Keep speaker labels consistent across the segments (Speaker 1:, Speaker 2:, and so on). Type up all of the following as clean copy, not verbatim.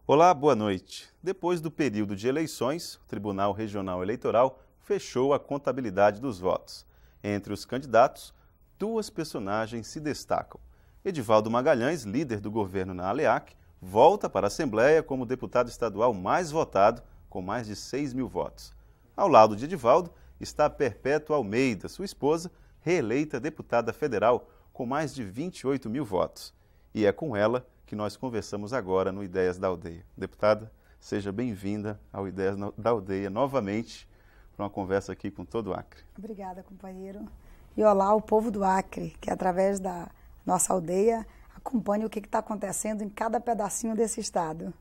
Speaker 1: Olá, boa noite. Depois do período de eleições, o Tribunal Regional Eleitoral fechou a contabilidade dos votos. Entre os candidatos, duas personagens se destacam. Edivaldo Magalhães, líder do governo na ALEAC, volta para a Assembleia como o deputado estadual mais votado, com mais de 6 mil votos. Ao lado de Edivaldo está Perpétua Almeida, sua esposa, reeleita deputada federal, com mais de 28 mil votos. E é com ela que nós conversamos agora no Ideias da Aldeia. Deputada, seja bem-vinda ao Ideias da Aldeia novamente para uma conversa aqui com todo o Acre.
Speaker 2: Obrigada, companheiro. E olá ao povo do Acre, que através da nossa aldeia acompanha o que está acontecendo em cada pedacinho desse estado.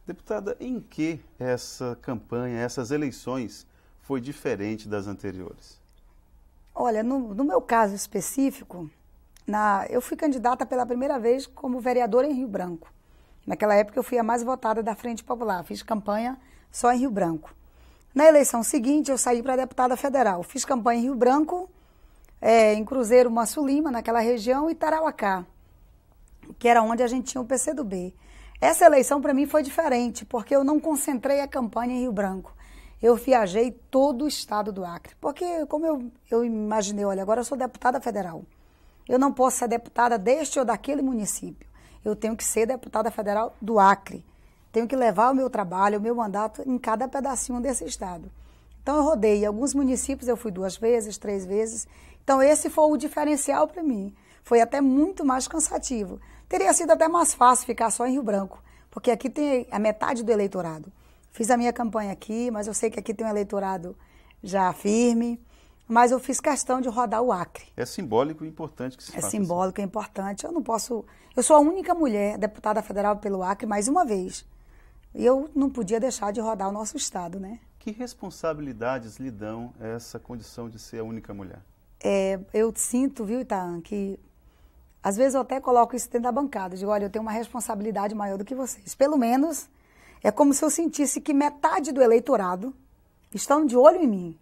Speaker 1: Deputada, em que essa campanha, essas eleições, foi diferente das anteriores?
Speaker 2: Olha, no meu caso específico, eu fui candidata pela primeira vez como vereadora em Rio Branco. Naquela época eu fui a mais votada da Frente Popular, fiz campanha só em Rio Branco. Na eleição seguinte eu saí para deputada federal, fiz campanha em Rio Branco, em Cruzeiro, Manso Lima, naquela região, e Tarauacá, que era onde a gente tinha o PCdoB. Essa eleição para mim foi diferente, porque eu não concentrei a campanha em Rio Branco. Eu viajei todo o estado do Acre, porque como eu imaginei, olha, agora eu sou deputada federal. Eu não posso ser deputada deste ou daquele município. Eu tenho que ser deputada federal do Acre. Tenho que levar o meu trabalho, o meu mandato em cada pedacinho desse estado. Então eu rodei. Em alguns municípios eu fui 2 vezes, 3 vezes. Então esse foi o diferencial para mim. Foi até muito mais cansativo. Teria sido até mais fácil ficar só em Rio Branco, porque aqui tem a metade do eleitorado. Fiz a minha campanha aqui, mas eu sei que aqui tem um eleitorado já firme. Mas eu fiz questão de rodar o Acre.
Speaker 1: É simbólico e importante que se faça.
Speaker 2: É simbólico, é importante. Eu não posso... Eu sou a única mulher deputada federal pelo Acre mais uma vez. E eu não podia deixar de rodar o nosso estado, né?
Speaker 1: Que responsabilidades lhe dão essa condição de ser a única mulher?
Speaker 2: Eu sinto, viu, Itaã, que às vezes eu até coloco isso dentro da bancada. Digo, olha, eu tenho uma responsabilidade maior do que vocês. Pelo menos é como se eu sentisse que metade do eleitorado estão de olho em mim.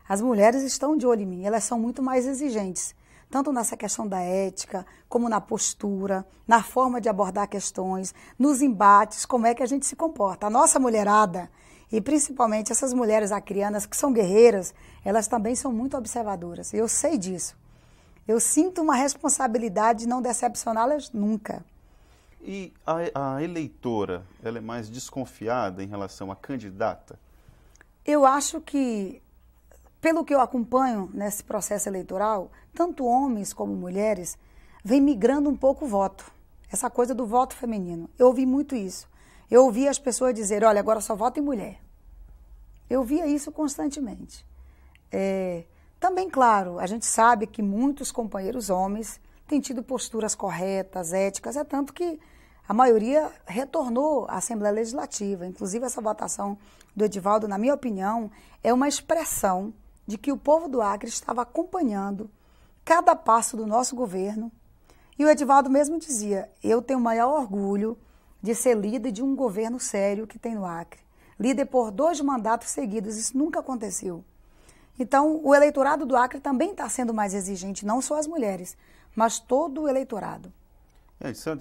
Speaker 2: As mulheres estão de olho em mim, elas são muito mais exigentes, tanto nessa questão da ética, como na postura, na forma de abordar questões, nos embates, como é que a gente se comporta. A nossa mulherada, e principalmente essas mulheres acrianas que são guerreiras, elas também são muito observadoras, eu sei disso. Eu sinto uma responsabilidade de não decepcioná-las nunca.
Speaker 1: E a eleitora, ela é mais desconfiada em relação à candidata?
Speaker 2: Eu acho que... Pelo que eu acompanho nesse processo eleitoral, tanto homens como mulheres vêm migrando um pouco o voto. Essa coisa do voto feminino. Eu ouvi muito isso. Eu ouvi as pessoas dizer, olha, agora só voto em mulher. Eu via isso constantemente. Também, claro, a gente sabe que muitos companheiros homens têm tido posturas corretas, éticas, é tanto que a maioria retornou à Assembleia Legislativa. Inclusive, essa votação do Edivaldo, na minha opinião, é uma expressão de que o povo do Acre estava acompanhando cada passo do nosso governo. E o Edivaldo mesmo dizia, eu tenho o maior orgulho de ser líder de um governo sério que tem no Acre. Líder por 2 mandatos seguidos, isso nunca aconteceu. Então, o eleitorado do Acre também está sendo mais exigente, não só as mulheres, mas todo o eleitorado.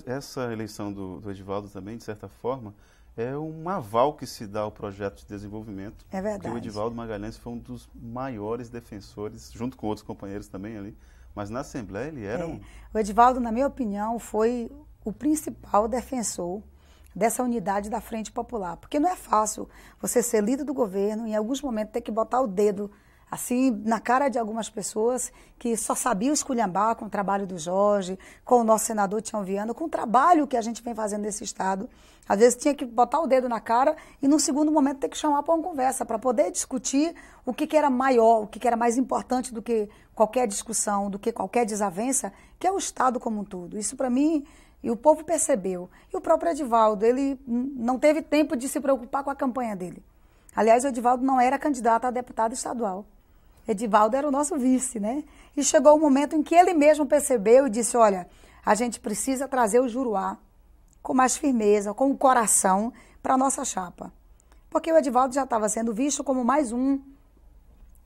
Speaker 1: Essa eleição do Edivaldo também, de certa forma, é um aval que se dá ao projeto de desenvolvimento.
Speaker 2: É verdade.
Speaker 1: Porque o Edivaldo Magalhães foi um dos maiores defensores, junto com outros companheiros também ali, mas na Assembleia ele era
Speaker 2: O Edivaldo, na minha opinião, foi o principal defensor dessa unidade da Frente Popular. Porque não é fácil você ser líder do governo e em alguns momentos ter que botar o dedo assim, na cara de algumas pessoas que só sabiam esculhambar com o trabalho do Jorge, com o nosso senador Tião Viana, com o trabalho que a gente vem fazendo nesse estado. Às vezes tinha que botar o dedo na cara e, num segundo momento, ter que chamar para uma conversa, para poder discutir o que era maior, o que era mais importante do que qualquer discussão, do que qualquer desavença, que é o Estado como um todo. Isso, para mim, e o povo percebeu. E o próprio Edivaldo, ele não teve tempo de se preocupar com a campanha dele. Aliás, o Edivaldo não era candidato a deputado estadual. Edivaldo era o nosso vice, né? E chegou o momento em que ele mesmo percebeu e disse, olha, a gente precisa trazer o Juruá com mais firmeza, com o coração para a nossa chapa. Porque o Edivaldo já estava sendo visto como mais um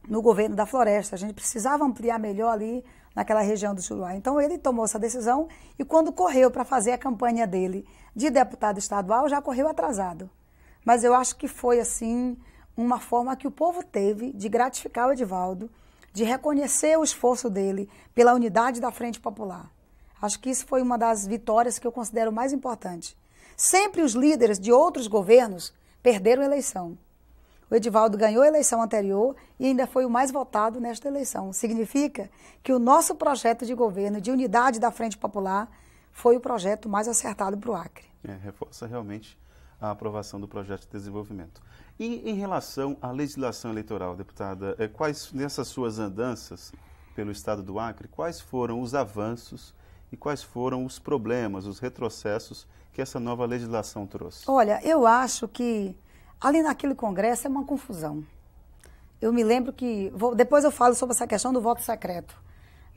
Speaker 2: no governo da Floresta. A gente precisava ampliar melhor ali naquela região do Juruá. Então ele tomou essa decisão e quando correu para fazer a campanha dele de deputado estadual, já correu atrasado. Mas eu acho que foi assim uma forma que o povo teve de gratificar o Edivaldo, de reconhecer o esforço dele pela unidade da Frente Popular. Acho que isso foi uma das vitórias que eu considero mais importante. Sempre os líderes de outros governos perderam a eleição. O Edivaldo ganhou a eleição anterior e ainda foi o mais votado nesta eleição. Significa que o nosso projeto de governo, de unidade da Frente Popular, foi o projeto mais acertado para o Acre.
Speaker 1: Reforça realmente a aprovação do projeto de desenvolvimento. E em relação à legislação eleitoral, deputada, quais, nessas suas andanças pelo estado do Acre, quais foram os avanços e quais foram os problemas, os retrocessos que essa nova legislação trouxe?
Speaker 2: Olha, eu acho que ali naquele congresso é uma confusão. Eu me lembro que, depois eu falo sobre essa questão do voto secreto,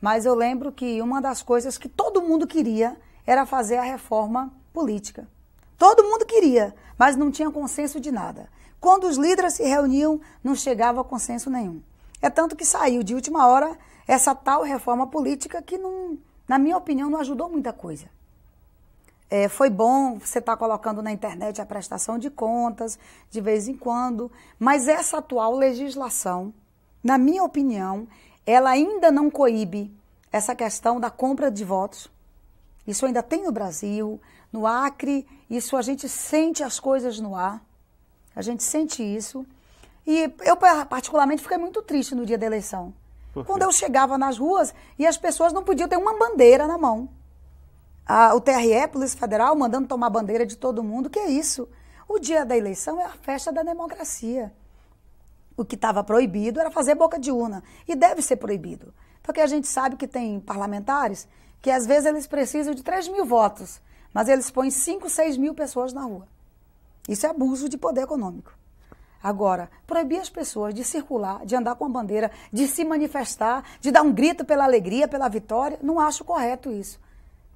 Speaker 2: mas eu lembro que uma das coisas que todo mundo queria era fazer a reforma política. Todo mundo queria, mas não tinha consenso de nada. Quando os líderes se reuniam, não chegava a consenso nenhum. É tanto que saiu de última hora essa tal reforma política que, não, na minha opinião, não ajudou muita coisa. Foi bom você estar colocando na internet a prestação de contas, de vez em quando, mas essa atual legislação, na minha opinião, ela ainda não coíbe essa questão da compra de votos. Isso ainda tem no Brasil, no Acre, isso a gente sente as coisas no ar, a gente sente isso. E eu, particularmente, fiquei muito triste no dia da eleição. Quando eu chegava nas ruas e as pessoas não podiam ter uma bandeira na mão. O TRE, Polícia Federal, mandando tomar bandeira de todo mundo. Que é isso? O dia da eleição é a festa da democracia. O que estava proibido era fazer boca de urna. E deve ser proibido. Porque a gente sabe que tem parlamentares que às vezes eles precisam de 3 mil votos, mas eles põem 5, 6 mil pessoas na rua. Isso é abuso de poder econômico. Agora, proibir as pessoas de circular, de andar com a bandeira, de se manifestar, de dar um grito pela alegria, pela vitória, não acho correto isso.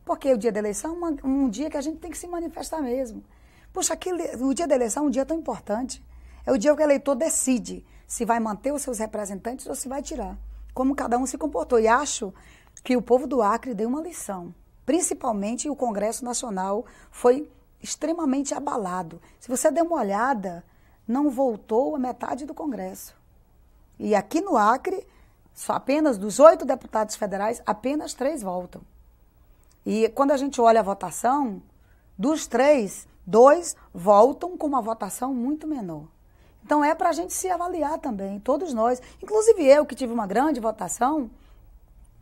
Speaker 2: Porque o dia da eleição é um dia que a gente tem que se manifestar mesmo. Puxa, o dia da eleição é um dia tão importante. É o dia que o eleitor decide se vai manter os seus representantes ou se vai tirar. Como cada um se comportou. E acho que o povo do Acre deu uma lição. Principalmente o Congresso Nacional foi extremamente abalado. Se você der uma olhada, não voltou a metade do Congresso. E aqui no Acre, só apenas dos 8 deputados federais, apenas 3 voltam. E quando a gente olha a votação, dos 3, 2 voltam com uma votação muito menor. Então é para a gente se avaliar também, todos nós. Inclusive eu, que tive uma grande votação,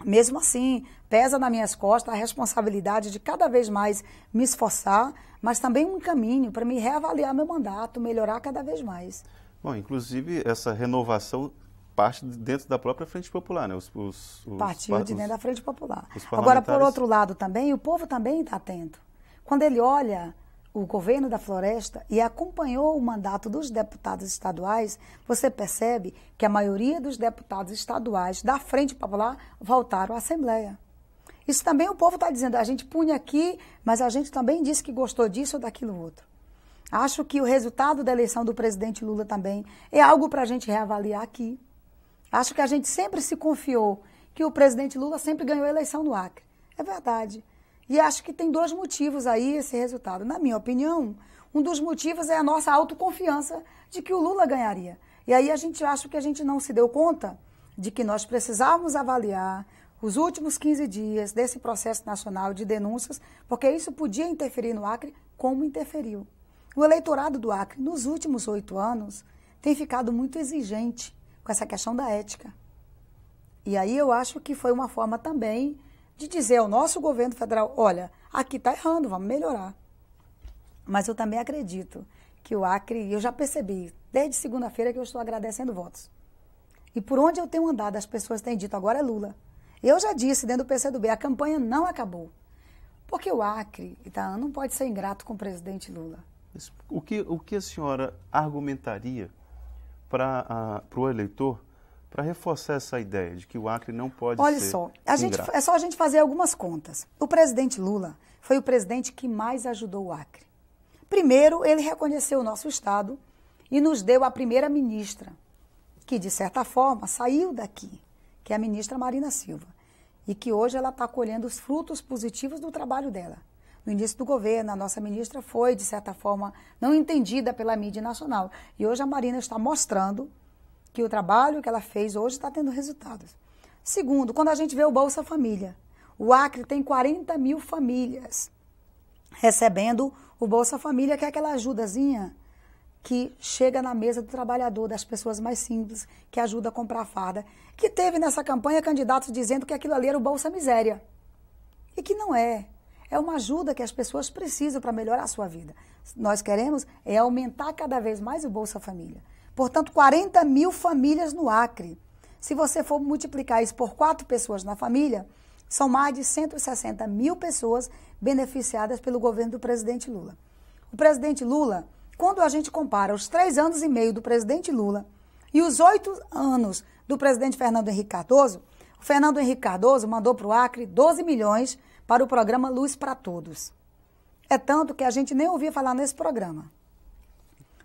Speaker 2: mesmo assim, pesa nas minhas costas a responsabilidade de cada vez mais me esforçar, mas também um caminho para me reavaliar meu mandato, melhorar cada vez mais.
Speaker 1: Bom, inclusive essa renovação parte dentro da própria Frente Popular, né?
Speaker 2: Partiu de dentro da Frente Popular. Agora, por outro lado também, o povo também está atento. Quando ele olha o governo da Floresta e acompanhou o mandato dos deputados estaduais, você percebe que a maioria dos deputados estaduais da Frente Popular voltaram à Assembleia. Isso também o povo está dizendo, a gente punha aqui, mas a gente também disse que gostou disso ou daquilo outro. Acho que o resultado da eleição do presidente Lula também é algo para a gente reavaliar aqui. Acho que a gente sempre se confiou que o presidente Lula sempre ganhou a eleição no Acre. É verdade. E acho que tem 2 motivos aí esse resultado. Na minha opinião, um dos motivos é a nossa autoconfiança de que o Lula ganharia. E aí acho que a gente não se deu conta de que nós precisávamos avaliar os últimos 15 dias desse processo nacional de denúncias, porque isso podia interferir no Acre como interferiu. O eleitorado do Acre, nos últimos 8 anos, tem ficado muito exigente com essa questão da ética. E aí eu acho que foi uma forma também de dizer ao nosso governo federal, olha, aqui está errando, vamos melhorar. Mas eu também acredito que o Acre, eu já percebi, desde segunda-feira que eu estou agradecendo votos. E por onde eu tenho andado, as pessoas têm dito, agora é Lula. Eu já disse dentro do PCdoB, a campanha não acabou. Porque o Acre, Itaã, não pode ser ingrato com o presidente Lula.
Speaker 1: O que a senhora argumentaria para o eleitor para reforçar essa ideia de que o Acre não pode ser
Speaker 2: Olha só, é só a gente fazer algumas contas. O presidente Lula foi o presidente que mais ajudou o Acre. Primeiro, ele reconheceu o nosso Estado e nos deu a primeira-ministra, que, de certa forma, saiu daqui, que é a ministra Marina Silva. e que hoje ela está colhendo os frutos positivos do trabalho dela. No início do governo, a nossa ministra foi, de certa forma, não entendida pela mídia nacional. E hoje a Marina está mostrando que o trabalho que ela fez hoje está tendo resultados. Segundo, quando a gente vê o Bolsa Família, o Acre tem 40 mil famílias recebendo o Bolsa Família, que é aquela ajudazinha que chega na mesa do trabalhador, das pessoas mais simples, que ajuda a comprar a farda. Que teve nessa campanha candidatos dizendo que aquilo ali era o Bolsa Miséria. E que não é. É uma ajuda que as pessoas precisam para melhorar a sua vida. Nós queremos é aumentar cada vez mais o Bolsa Família. Portanto, 40 mil famílias no Acre. Se você for multiplicar isso por 4 pessoas na família, são mais de 160 mil pessoas beneficiadas pelo governo do presidente Lula. O presidente Lula, quando a gente compara os 3 anos e meio do presidente Lula e os 8 anos do presidente Fernando Henrique Cardoso, o Fernando Henrique Cardoso mandou para o Acre 12 milhões para o programa Luz para Todos. É tanto que a gente nem ouvia falar nesse programa.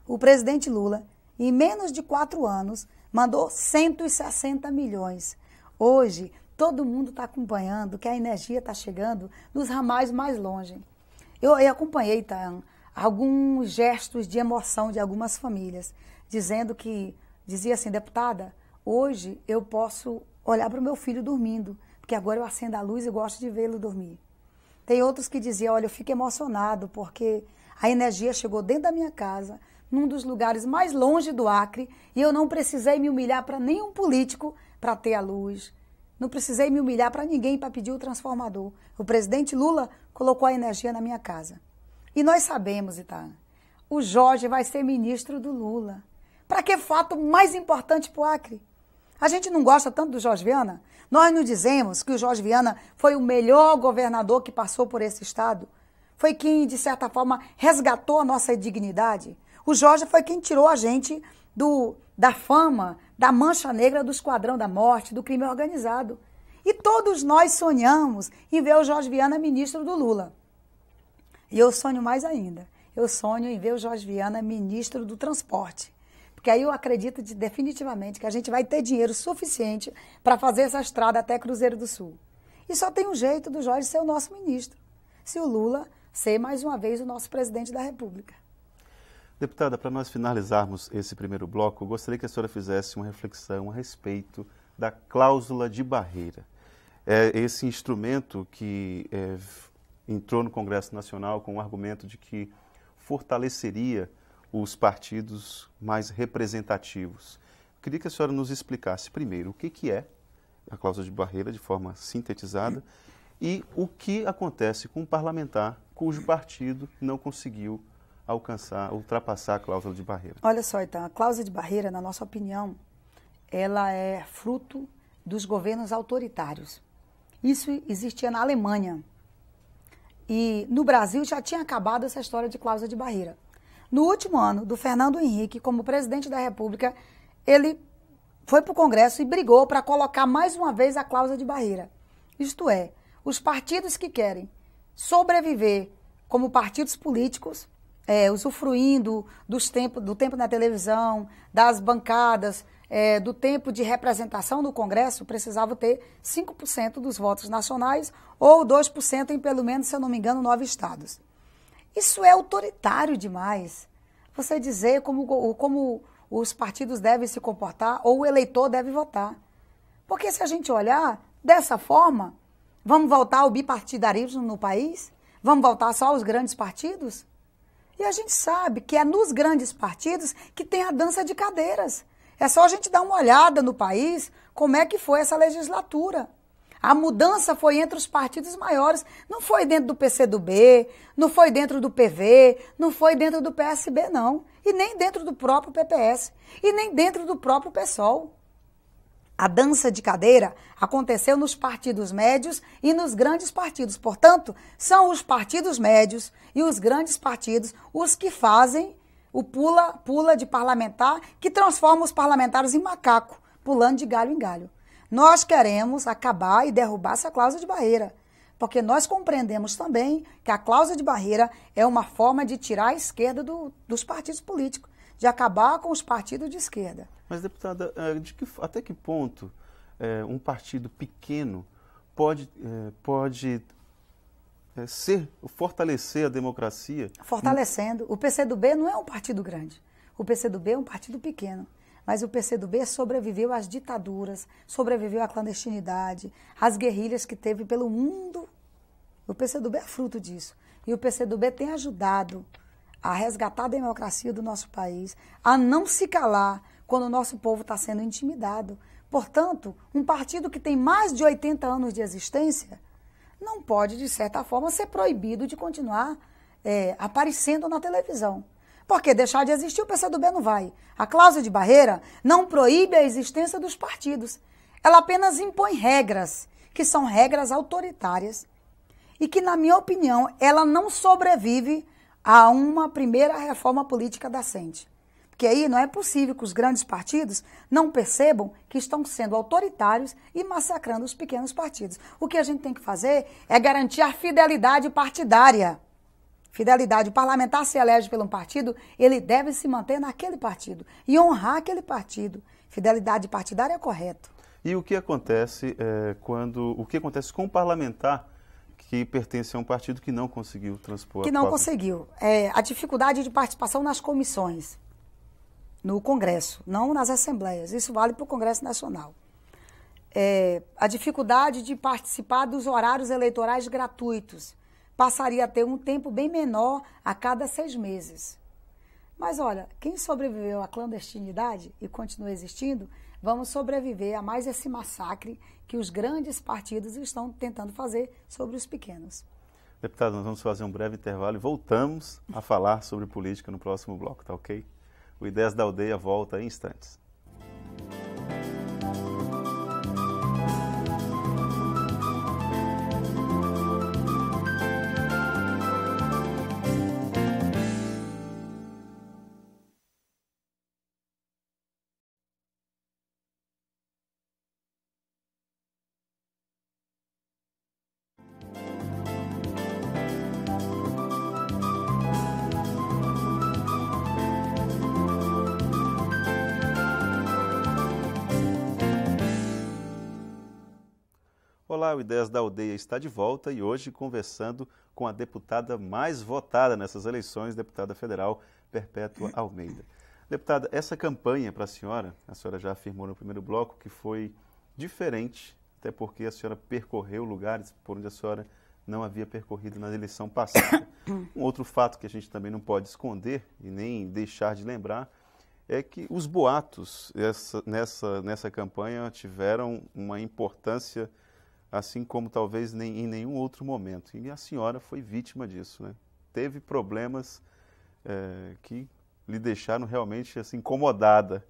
Speaker 2: O presidente Lula, em menos de 4 anos, mandou 160 milhões. Hoje, todo mundo está acompanhando que a energia está chegando nos ramais mais longe. Eu acompanhei, tá, alguns gestos de emoção de algumas famílias, dizia assim, deputada, hoje eu posso olhar para o meu filho dormindo, porque agora eu acendo a luz e gosto de vê-lo dormir. Tem outros que diziam, olha, eu fico emocionado porque a energia chegou dentro da minha casa, num dos lugares mais longe do Acre, e eu não precisei me humilhar para nenhum político para ter a luz. Não precisei me humilhar para ninguém para pedir o transformador. O presidente Lula colocou a energia na minha casa. E nós sabemos, Itaã, o Jorge vai ser ministro do Lula. Para que fato mais importante para o Acre? A gente não gosta tanto do Jorge Viana? Nós não dizemos que o Jorge Viana foi o melhor governador que passou por esse estado? Foi quem, de certa forma, resgatou a nossa dignidade? O Jorge foi quem tirou a gente da fama, da mancha negra do esquadrão da morte, do crime organizado. E todos nós sonhamos em ver o Jorge Viana ministro do Lula. E eu sonho mais ainda. Eu sonho em ver o Jorge Viana ministro do transporte. Porque aí eu acredito definitivamente que a gente vai ter dinheiro suficiente para fazer essa estrada até Cruzeiro do Sul. E só tem um jeito do Jorge ser o nosso ministro. Se o Lula ser mais uma vez o nosso presidente da República.
Speaker 1: Deputada, para nós finalizarmos esse primeiro bloco, eu gostaria que a senhora fizesse uma reflexão a respeito da cláusula de barreira. É esse instrumento que entrou no Congresso Nacional com o argumento de que fortaleceria os partidos mais representativos. Eu queria que a senhora nos explicasse primeiro o que é a cláusula de barreira, de forma sintetizada, e o que acontece com um parlamentar cujo partido não conseguiu ultrapassar a cláusula de barreira.
Speaker 2: Olha só, então, a cláusula de barreira, na nossa opinião, ela é fruto dos governos autoritários. Isso existia na Alemanha. E no Brasil já tinha acabado essa história de cláusula de barreira. No último ano do Fernando Henrique, como presidente da República, ele foi para o Congresso e brigou para colocar mais uma vez a cláusula de barreira. Isto é, os partidos que querem sobreviver como partidos políticos, usufruindo do tempo na televisão, das bancadas, do tempo de representação no Congresso, precisavam ter 5% dos votos nacionais ou 2% em pelo menos, se eu não me engano, 9 estados. Isso é autoritário demais. Você dizer como os partidos devem se comportar ou o eleitor deve votar. Porque se a gente olhar dessa forma, vamos voltar ao bipartidarismo no país? Vamos voltar só aos grandes partidos? E a gente sabe que é nos grandes partidos que tem a dança de cadeiras. É só a gente dar uma olhada no país, como é que foi essa legislatura. A mudança foi entre os partidos maiores, não foi dentro do PCdoB, não foi dentro do PV, não foi dentro do PSB, não. E nem dentro do próprio PPS, e nem dentro do próprio PSOL. A dança de cadeira aconteceu nos partidos médios e nos grandes partidos. Portanto, são os partidos médios e os grandes partidos os que fazem o pula de parlamentar, que transforma os parlamentares em macaco, pulando de galho em galho. Nós queremos acabar e derrubar essa cláusula de barreira, porque nós compreendemos também que a cláusula de barreira é uma forma de tirar a esquerda dos partidos políticos, de acabar com os partidos de esquerda.
Speaker 1: Mas, deputada, até que ponto um partido pequeno pode fortalecer a democracia?
Speaker 2: Fortalecendo. O PCdoB não é um partido grande. O PCdoB é um partido pequeno. Mas o PCdoB sobreviveu às ditaduras, sobreviveu à clandestinidade, às guerrilhas que teve pelo mundo. O PCdoB é fruto disso. E o PCdoB tem ajudado a resgatar a democracia do nosso país, a não se calar quando o nosso povo está sendo intimidado. Portanto, um partido que tem mais de 80 anos de existência não pode, de certa forma, ser proibido de continuar aparecendo na televisão. Porque deixar de existir o PCdoB não vai. A cláusula de barreira não proíbe a existência dos partidos. Ela apenas impõe regras, que são regras autoritárias, e que, na minha opinião, ela não sobrevive a uma primeira reforma política decente. Porque aí não é possível que os grandes partidos não percebam que estão sendo autoritários e massacrando os pequenos partidos. O que a gente tem que fazer é garantir a fidelidade partidária. Fidelidade. O parlamentar se elege por um partido, ele deve se manter naquele partido e honrar aquele partido. Fidelidade partidária é correto.
Speaker 1: E o que acontece o que acontece com o parlamentar que pertence a um partido que não conseguiu transpor?
Speaker 2: Que não conseguiu. A dificuldade de participação nas comissões, no Congresso, não nas assembleias. Isso vale para o Congresso Nacional. A dificuldade de participar dos horários eleitorais gratuitos. Passaria a ter um tempo bem menor a cada 6 meses. Mas olha, quem sobreviveu à clandestinidade e continua existindo, vamos sobreviver a mais esse massacre que os grandes partidos estão tentando fazer sobre os pequenos.
Speaker 1: Deputado, nós vamos fazer um breve intervalo e voltamos a falar sobre política no próximo bloco, tá ok? O Ideias da Aldeia volta em instantes. Olá, o Ideias da Aldeia está de volta e hoje conversando com a deputada mais votada nessas eleições, deputada federal Perpétua Almeida. Deputada, essa campanha para a senhora já afirmou no primeiro bloco que foi diferente, até porque a senhora percorreu lugares por onde a senhora não havia percorrido na eleição passada. Um outro fato que a gente também não pode esconder e nem deixar de lembrar é que os boatos nessa campanha tiveram uma importância assim como talvez em nenhum outro momento. E a senhora foi vítima disso, né? Teve problemas que lhe deixaram realmente assim, incomodada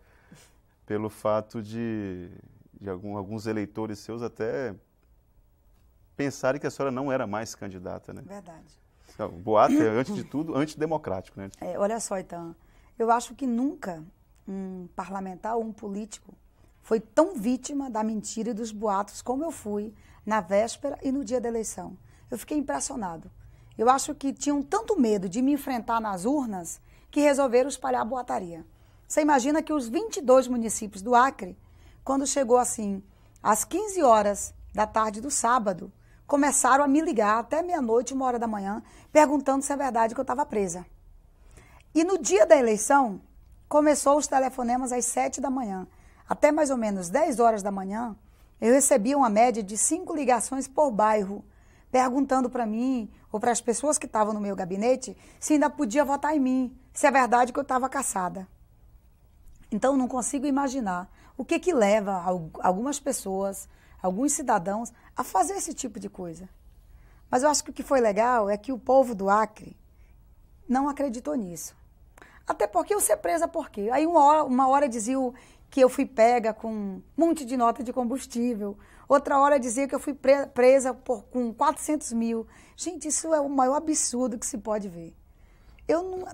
Speaker 1: pelo fato de alguns eleitores seus até pensarem que a senhora não era mais candidata, né?
Speaker 2: Verdade.
Speaker 1: Então, o boato é, antes de tudo, antidemocrático, né?
Speaker 2: Olha só, então, eu acho que nunca um parlamentar ou um político foi tão vítima da mentira e dos boatos como eu fui na véspera e no dia da eleição. Eu fiquei impressionado. Eu acho que tinham tanto medo de me enfrentar nas urnas que resolveram espalhar boataria. Você imagina que os 22 municípios do Acre, quando chegou assim, às 15 horas da tarde do sábado, começaram a me ligar até meia-noite, 1h da manhã, perguntando se é verdade que eu estava presa. E no dia da eleição, começou os telefonemas às 7 da manhã. Até mais ou menos 10 horas da manhã, eu recebia uma média de 5 ligações por bairro, perguntando para mim, ou para as pessoas que estavam no meu gabinete, se ainda podia votar em mim, se é verdade que eu estava cassada. Então, não consigo imaginar o que leva algumas pessoas, alguns cidadãos, a fazer esse tipo de coisa. Mas eu acho que o que foi legal é que o povo do Acre não acreditou nisso. Até porque eu ser presa por quê? Aí uma hora diziam que eu fui pega com um monte de nota de combustível. Outra hora dizia que eu fui presa com 400 mil. Gente, isso é o maior absurdo que se pode ver.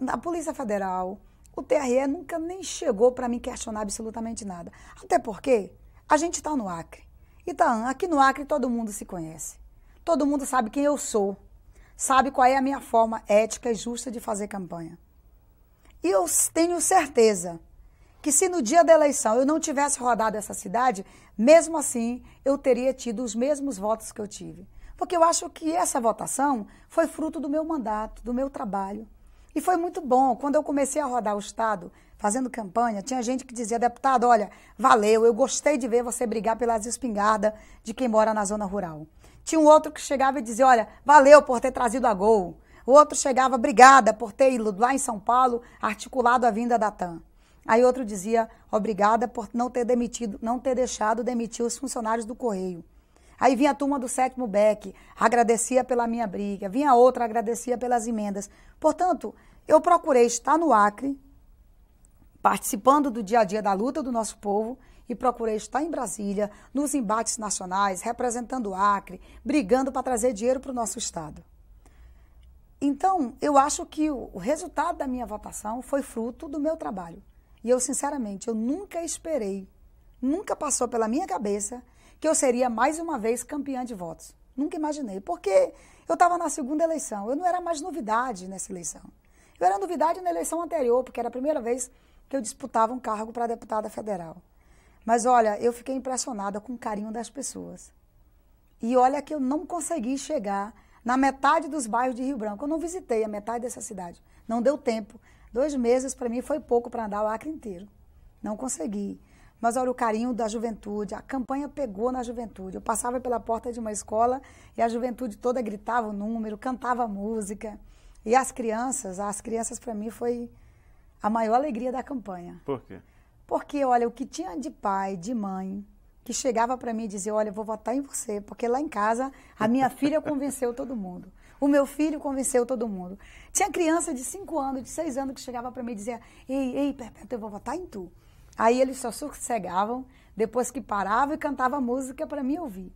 Speaker 2: A Polícia Federal, o TRE nunca nem chegou para me questionar absolutamente nada. Até porque a gente está no Acre. Então, aqui no Acre todo mundo se conhece. Todo mundo sabe quem eu sou. Sabe qual é a minha forma ética e justa de fazer campanha. E eu tenho certeza que se no dia da eleição eu não tivesse rodado essa cidade, mesmo assim eu teria tido os mesmos votos que eu tive. Porque eu acho que essa votação foi fruto do meu mandato, do meu trabalho. E foi muito bom. Quando eu comecei a rodar o Estado, fazendo campanha, tinha gente que dizia, deputado, olha, valeu, eu gostei de ver você brigar pelas espingardas de quem mora na zona rural. Tinha um outro que chegava e dizia, olha, valeu por ter trazido a Gol. O outro chegava, obrigada por ter ido lá em São Paulo, articulado a vinda da TAM. Aí outro dizia, obrigada por não ter deixado demitir os funcionários do Correio. Aí vinha a turma do 7º BEC, agradecia pela minha briga. Vinha outra, agradecia pelas emendas. Portanto, eu procurei estar no Acre, participando do dia a dia da luta do nosso povo, e procurei estar em Brasília, nos embates nacionais, representando o Acre, brigando para trazer dinheiro para o nosso Estado. Então, eu acho que o resultado da minha votação foi fruto do meu trabalho. E eu, sinceramente, eu nunca esperei, nunca passou pela minha cabeça que eu seria mais uma vez campeã de votos. Nunca imaginei, porque eu estava na segunda eleição, eu não era mais novidade nessa eleição. Eu era novidade na eleição anterior, porque era a primeira vez que eu disputava um cargo para deputada federal. Mas olha, eu fiquei impressionada com o carinho das pessoas. E olha que eu não consegui chegar na metade dos bairros de Rio Branco. Eu não visitei a metade dessa cidade. Não deu tempo. 2 meses para mim foi pouco para andar o Acre inteiro. Não consegui. Mas olha o carinho da juventude, a campanha pegou na juventude. Eu passava pela porta de uma escola e a juventude toda gritava o número, cantava música. E as crianças para mim foi a maior alegria da campanha.
Speaker 1: Por quê?
Speaker 2: Porque, olha, o que tinha de pai, de mãe, que chegava para mim e dizia, olha, eu vou votar em você, porque lá em casa a minha filha convenceu todo mundo. O meu filho convenceu todo mundo. Tinha criança de 5 anos, de 6 anos, que chegava para mim e dizia, ei, Perpétua, eu vou votar em tu. Aí eles só sossegavam, depois que paravam e cantavam a música para mim ouvir.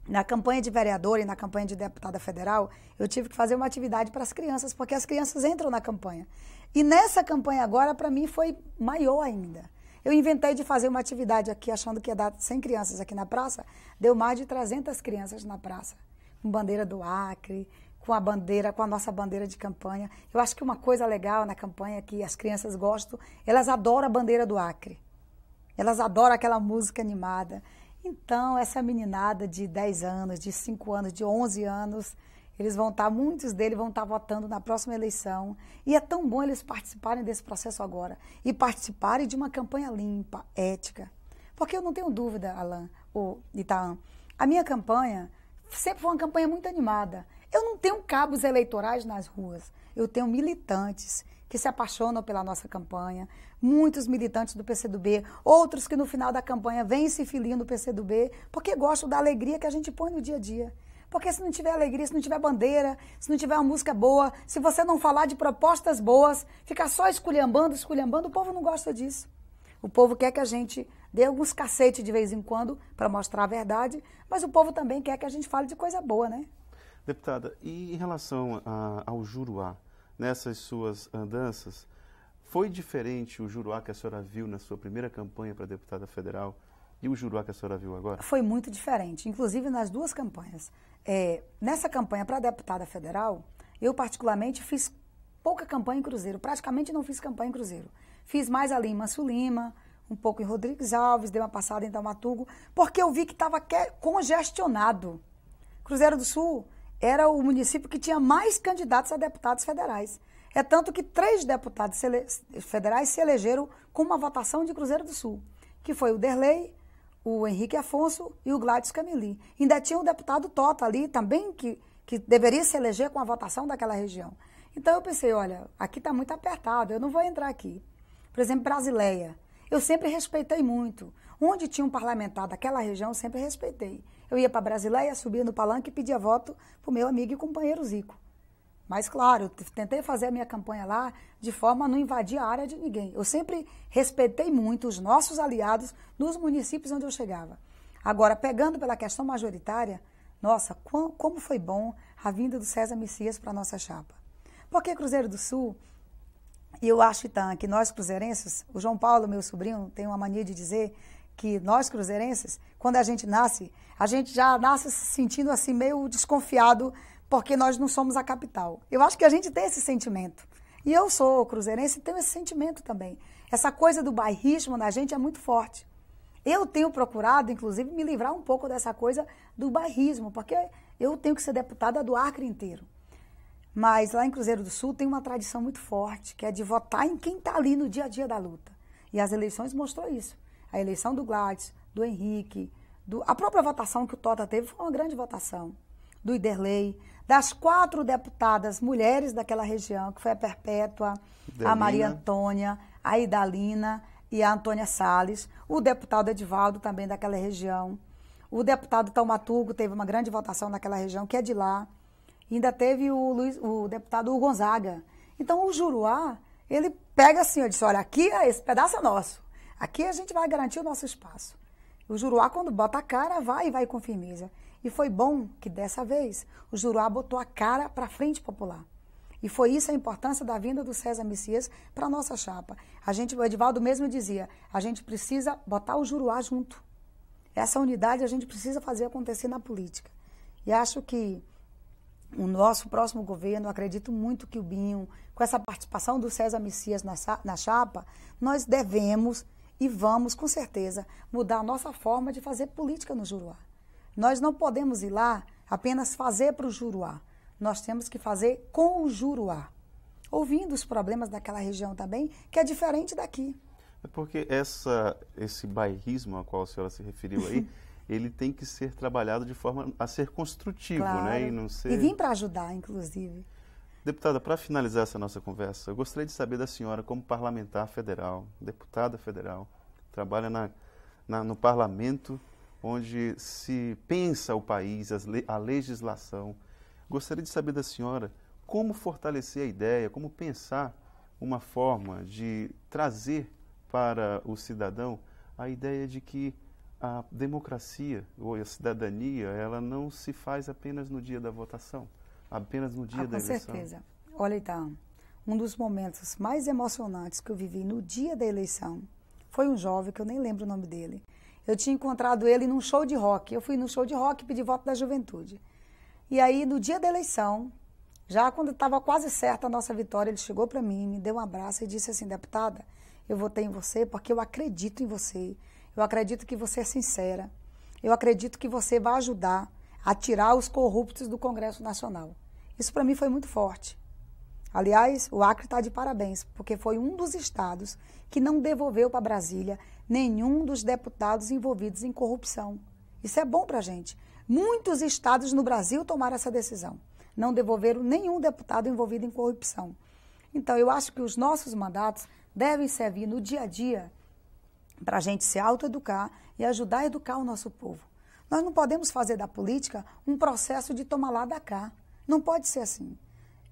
Speaker 2: Na campanha de vereadora e na campanha de deputada federal, eu tive que fazer uma atividade para as crianças, porque as crianças entram na campanha. E nessa campanha agora, para mim, foi maior ainda. Eu inventei de fazer uma atividade aqui, achando que ia dar 100 crianças aqui na praça, deu mais de 300 crianças na praça, com bandeira do Acre, com a nossa bandeira de campanha. Eu acho que uma coisa legal na campanha que as crianças gostam, elas adoram a bandeira do Acre. Elas adoram aquela música animada. Então, essa meninada de 10 anos, de 5 anos, de 11 anos, muitos deles vão estar votando na próxima eleição. E é tão bom eles participarem desse processo agora. E participarem de uma campanha limpa, ética. Porque eu não tenho dúvida, Alan, ou Itaã, a minha campanha sempre foi uma campanha muito animada. Eu não tenho cabos eleitorais nas ruas. Eu tenho militantes que se apaixonam pela nossa campanha, muitos militantes do PCdoB, outros que no final da campanha vêm se filiando no PCdoB, porque gostam da alegria que a gente põe no dia a dia. Porque se não tiver alegria, se não tiver bandeira, se não tiver uma música boa, se você não falar de propostas boas, ficar só esculhambando, o povo não gosta disso. O povo quer que a gente dê alguns cacetes de vez em quando para mostrar a verdade, mas o povo também quer que a gente fale de coisa boa, né?
Speaker 1: Deputada, e em relação ao Juruá, nessas suas andanças, foi diferente o Juruá que a senhora viu na sua primeira campanha para deputada federal e o Juruá que a senhora viu agora?
Speaker 2: Foi muito diferente, inclusive nas duas campanhas. Nessa campanha para deputada federal, eu particularmente fiz pouca campanha em Cruzeiro, praticamente não fiz campanha em Cruzeiro. Fiz mais ali em Manso Lima, um pouco em Rodrigues Alves, dei uma passada em Taumatugo, porque eu vi que estava congestionado. Cruzeiro do Sul era o município que tinha mais candidatos a deputados federais. É tanto que 3 deputados federais se elegeram com uma votação de Cruzeiro do Sul, que foi o Derlei, o Henrique Afonso e o Gladys Camili. Ainda tinha o deputado Tota ali também, que deveria se eleger com a votação daquela região. Então eu pensei, olha, aqui está muito apertado, eu não vou entrar aqui. Por exemplo, Brasileia. Eu sempre respeitei muito. Onde tinha um parlamentar daquela região, eu sempre respeitei. Eu ia para Brasileia, subia no palanque e pedia voto para o meu amigo e companheiro Zico. Mas, claro, eu tentei fazer a minha campanha lá de forma a não invadir a área de ninguém. Eu sempre respeitei muito os nossos aliados nos municípios onde eu chegava. Agora, pegando pela questão majoritária, nossa, como foi bom a vinda do César Messias para a nossa chapa. Porque Cruzeiro do Sul, e eu acho, Itan, que nós cruzeirenses, o João Paulo, meu sobrinho, tem uma mania de dizer que nós cruzeirenses, quando a gente já nasce se sentindo assim meio desconfiado, porque nós não somos a capital. Eu acho que a gente tem esse sentimento. E eu sou cruzeirense e tenho esse sentimento também. Essa coisa do bairrismo na gente é muito forte. Eu tenho procurado, inclusive, me livrar um pouco dessa coisa do bairrismo, porque eu tenho que ser deputada do Acre inteiro. Mas lá em Cruzeiro do Sul tem uma tradição muito forte, que é de votar em quem está ali no dia a dia da luta. E as eleições mostrou isso. A eleição do Gladys, do Henrique, a própria votação que o Tota teve foi uma grande votação. Do Iderlei, das 4 deputadas mulheres daquela região, que foi a Perpétua, a Maria Antônia, a Idalina e a Antônia Salles, o deputado Edivaldo também daquela região, o deputado Taumaturgo teve uma grande votação naquela região, que é de lá, e ainda teve o deputado Hugo Gonzaga. Então o Juruá, ele pega assim, eu disse, olha, aqui esse pedaço é nosso, aqui a gente vai garantir o nosso espaço. O Juruá, quando bota a cara, vai com firmeza. E foi bom que dessa vez o Juruá botou a cara para a Frente Popular. E foi isso a importância da vinda do César Messias para a nossa chapa. O Edivaldo mesmo dizia, a gente precisa botar o Juruá junto. Essa unidade a gente precisa fazer acontecer na política. E acho que o nosso próximo governo, acredito muito que o Binho, com essa participação do César Messias na chapa, nós devemos e vamos, com certeza, mudar a nossa forma de fazer política no Juruá. Nós não podemos ir lá apenas fazer para o Juruá. Nós temos que fazer com o Juruá, ouvindo os problemas daquela região também, que é diferente daqui.
Speaker 1: É porque esse bairrismo ao qual a senhora se referiu aí, ele tem que ser trabalhado de forma a ser construtivo,
Speaker 2: claro,
Speaker 1: né? E não ser...
Speaker 2: E vim para ajudar, inclusive.
Speaker 1: Deputada, para finalizar essa nossa conversa, eu gostaria de saber da senhora, como parlamentar federal, deputada federal, trabalha no parlamento, onde se pensa o país, a legislação. Gostaria de saber da senhora como fortalecer a ideia, como pensar uma forma de trazer para o cidadão a ideia de que a democracia ou a cidadania, ela não se faz apenas no dia da votação, apenas no dia da eleição.
Speaker 2: Com certeza. Olha, então, um dos momentos mais emocionantes que eu vivi no dia da eleição foi um jovem, que eu nem lembro o nome dele. Eu tinha encontrado ele num show de rock. Eu fui no show de rock e pedi voto da juventude. E aí, no dia da eleição, já quando estava quase certa a nossa vitória, ele chegou para mim, me deu um abraço e disse assim, deputada, eu votei em você porque eu acredito em você. Eu acredito que você é sincera. Eu acredito que você vai ajudar a tirar os corruptos do Congresso Nacional. Isso para mim foi muito forte. Aliás, o Acre está de parabéns, porque foi um dos estados que não devolveu para Brasília nenhum dos deputados envolvidos em corrupção. Isso é bom para a gente. Muitos estados no Brasil tomaram essa decisão. Não devolveram nenhum deputado envolvido em corrupção. Então, eu acho que os nossos mandatos devem servir no dia a dia para a gente se autoeducar e ajudar a educar o nosso povo. Nós não podemos fazer da política um processo de tomar lá da cá. Não pode ser assim.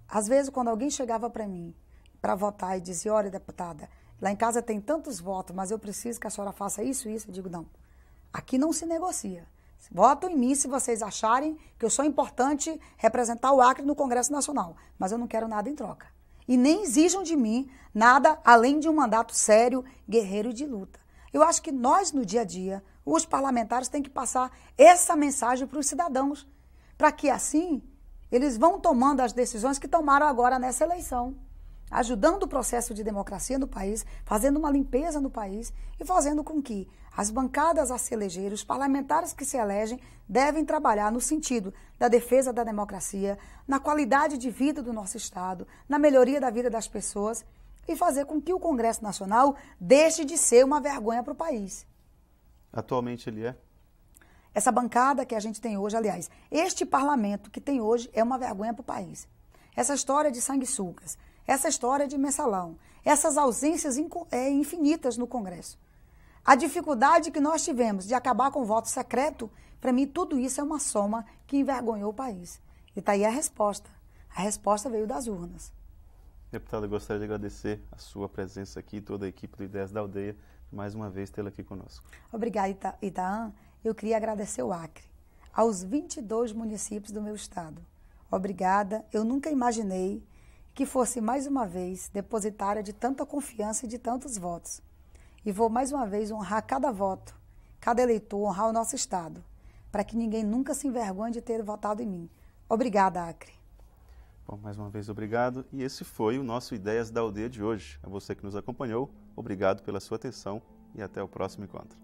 Speaker 2: Às vezes, quando alguém chegava para mim para votar e dizia, olha, deputada, lá em casa tem tantos votos, mas eu preciso que a senhora faça isso e isso, eu digo, não, aqui não se negocia. Votam em mim se vocês acharem que eu sou importante representar o Acre no Congresso Nacional, mas eu não quero nada em troca. E nem exijam de mim nada além de um mandato sério, guerreiro de luta. Eu acho que nós, no dia a dia, os parlamentares têm que passar essa mensagem para os cidadãos, para que assim eles vão tomando as decisões que tomaram agora nessa eleição, ajudando o processo de democracia no país, fazendo uma limpeza no país e fazendo com que as bancadas a se eleger, os parlamentares que se elegem, devem trabalhar no sentido da defesa da democracia, na qualidade de vida do nosso Estado, na melhoria da vida das pessoas e fazer com que o Congresso Nacional deixe de ser uma vergonha para o país.
Speaker 1: Atualmente ele é?
Speaker 2: Essa bancada que a gente tem hoje, aliás, este parlamento que tem hoje é uma vergonha para o país. Essa história de sanguessugas, essa história de mensalão, essas ausências infinitas no Congresso. A dificuldade que nós tivemos de acabar com o voto secreto, para mim tudo isso é uma soma que envergonhou o país. E está aí a resposta. A resposta veio das urnas.
Speaker 1: Deputada, eu gostaria de agradecer a sua presença aqui, toda a equipe do Ideias da Aldeia, mais uma vez tê-la aqui conosco.
Speaker 2: Obrigada, Itaã. Eu queria agradecer o Acre, aos 22 municípios do meu estado. Obrigada, eu nunca imaginei que fosse mais uma vez depositária de tanta confiança e de tantos votos. E vou mais uma vez honrar cada voto, cada eleitor, honrar o nosso estado, para que ninguém nunca se envergonhe de ter votado em mim. Obrigada, Acre.
Speaker 1: Bom, mais uma vez, obrigado. E esse foi o nosso Ideias da Aldeia de hoje. A você que nos acompanhou, obrigado pela sua atenção e até o próximo encontro.